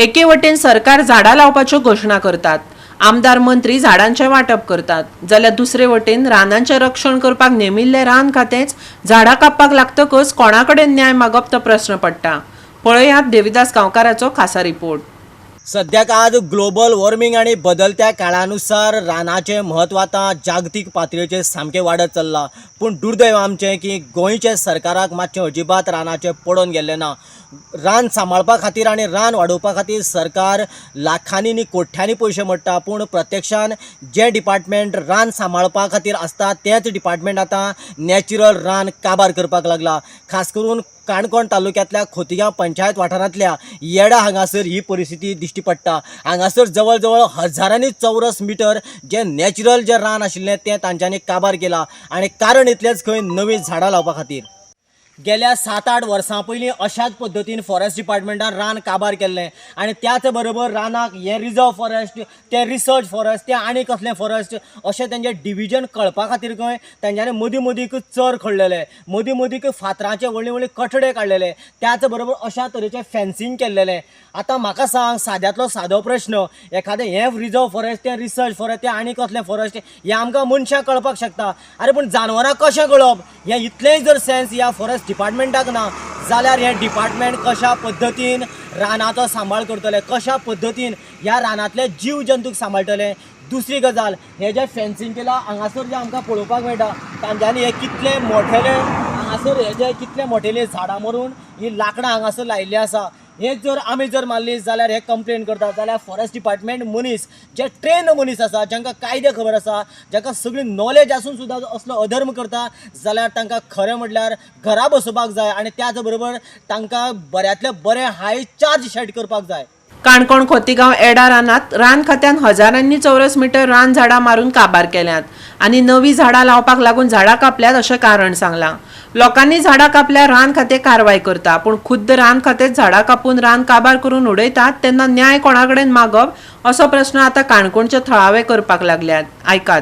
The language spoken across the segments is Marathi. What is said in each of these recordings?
एके वटेन सरकार झाडां लावपाच्यो घोशणा करतात, आमदार मंत्री झाडांचे वाटप करतात, जाल्यार दुसरे वटेन रानांचें रक्षण करपाक नेमिल्लें रान खातेंच झाडां कापपाक लागतकच कोणाकडेन न्याय मागप तो प्रस्न पडटा। पळयात देविदास गांवकाराचो खासा रिपोर्ट। सद्याक आज ग्लोबल वॉर्मिंग आणि बदलत्या काळानुसार रानाचे महत्व आता जागतिक पातळीचेर सामकें वाडत चल्ला। पूण दुर्दैव आमचें की गोंयच्या सरकाराक मातशें अजिबात रानाचें पडोवन गेल्लें ना। रान सांबाळपा खातीर आनी रान वाडोवपा खातीर सरकार लाखांनी आनी कोट्यांनी पयशे मोडटा, पूण प्रत्यक्षान जे डिपार्टमेंट रान सांबाळपा खातीर आसता तेच डिपार्टमेंट आतां नॅचरल रान काबार करपाक लागला। खास करून काणकोण तालुक्यांतल्या खोतिगांव पंचायत वाठारांतल्या येडा हांगासर ही परिस्थिती दिश्टी पडटा। हांगासर जवळ जवळ हजारांनी चौरस मिटर जे नॅचरल जे रान आशिल्लें तें तांच्यांनी काबार केलां आनी कारण इतलेंच खंय नवीं झाडां लावपा खातीर। गेल्या 7-8 वर्सां पयलीं अशाच पद्दतीन फॉरेस्ट डिपार्टमेंटान रान काबार केल्लें आनी त्याच बरोबर रानाक हें रिजर्व फॉरेस्ट, तें रिसर्च फॉरेस्ट, तें आनी कसलें फॉरेस्ट अशें तेंचें डिविजन कळपा खातीर खंय तेंच्यांनी मदीं मदींक चर खणलेले, मदीं मदींक फातराचे व्हडले व्हडले कठडे काडलेले, त्याच बरोबर अशा तरेचें फेन्सिंग केल्लेलें। आतां म्हाका सांग, साद्यांतलो सादो प्रश्न, एखादें हें रिजर्व फॉरेस्ट, तें रिसर्च फॉरेस्ट, तें आनी कसलें फॉरेस्ट हें आमकां मनशाक कळपाक शकता, अरे पूण जानवरां कशें कळप हें इतलेंय जर सेन्स ह्या फॉरेस्ट डिपार्टमेंटाक ना जाल्यार हें डिपार्टमेंट कशा पद्दतीन रानाचो सांबाळ करतले, कशा पद्दतीन ह्या रानांतले जीव जंतूक सांबाळटले। दुसरी गजाल, हे जे फेन्सिंग केलां हांगासर जे आमकां पळोवपाक मेळटा तांच्यांनी हे कितले मोठेले हांगासर हे जे कितले मोठेले झाडां मारून ही लांकडां हांगासर लायिल्लीं आसा। हे जर आमी जर मारली जाल्यार हे कंप्लेन करतात, जाल्यार फॉरेस्ट डिपार्टमेंट मनीस जे ट्रेन मनीस आसा, जांकां कायदे खबर आसा, जांकां सगळी नॉलेज आसून सुद्दां असलो अधर्म करता जाल्यार तांकां खरें म्हटल्यार घरा बसोवपाक जाय आनी त्याच बरोबर तांकां बऱ्यांतले बरें हाय चार्ज शेड करपाक जाय। काणकोण खोतिगांव येडा रानांत रान खात्यान हजारांनी चौरस मिटर रान झाडां मारून काबार केल्यात आनी नवीं झाडां लावपाक लागून झाडां कापल्यात अशें कारण सांगलां। लोकांनी झाडां कापल्यार रान खातें कारवाय करता, पूण खुद्द रान खातेंच झाडां कापून रान काबार करून उडयतात तेन्ना न्याय कोणा कडेन मागप असो प्रस्न आतां काणकोणचे थळावे करपाक लागल्यात। आयकात।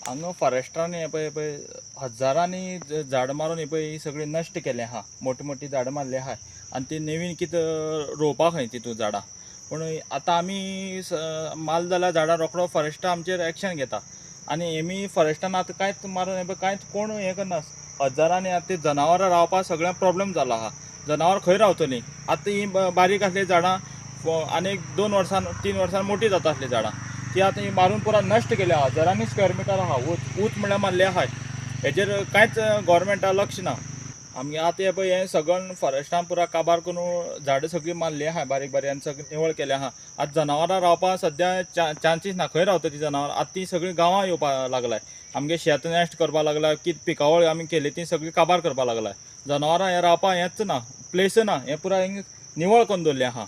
हांगा फॉरेस्टान हे पळय हजारांनी झाडां मारून हे पळय सगळी नश्ट केले आहा, मोठी मोठी झाडां मारली आहा आनी ती नवीन कितें रोवपाक खंय तितून झाडां। पूण आतां आमी माल जाल्यार झाडां रोखडो फॉरेस्टा आमचेर एक्शन घेता आनी हेमी फॉरेस्टान आतां कांयच मारून हे पळय कांयच कोण हें करना। हजारांनी आतां ती जनावरां रावपाक सगळ्यांक प्रॉब्लेम जाला आहा, जनावरां खंय रावतलीं। आतां ही बारीक आसली झाडां आनी 2 वर्सान 3 वर्सान मोठी जाता आसली झाडां, ती आतां ही मारून पुरा नश्ट केल्या। हजारांनी स्क्वेअर मिटर आहा उंच म्हळ्यार मारले आहाय, हेजेर कांयच गव्हर्मेंटाक लक्ष ना। आमगे आतां हे पळय हें सगळें फॉरेस्टान पुरा काबार करून झाडां सगळीं मारली आहा, बारीक बारीक आनी सगळीं निवळ केल्या आहा। आतां जनावरां रावपाक सद्या चान्सीस ना, खंय रावता ती जनावरां। आतां ती सगळीं गांवां येवपाक लागलाय, आमगे शेत नश्ट करपाक लागला, कितें पिकावळ आमी केली ती सगळीं काबार करपाक लागलाय। जनावरां हें रावपाक हेंच ना, प्लेस ना, हें पुरा निवळ करून दवरलें आहा।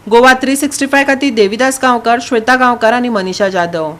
गोवा 365 खातीर देविदास गांवकार, श्वेता गांवकार आनी मनीषा जाधव।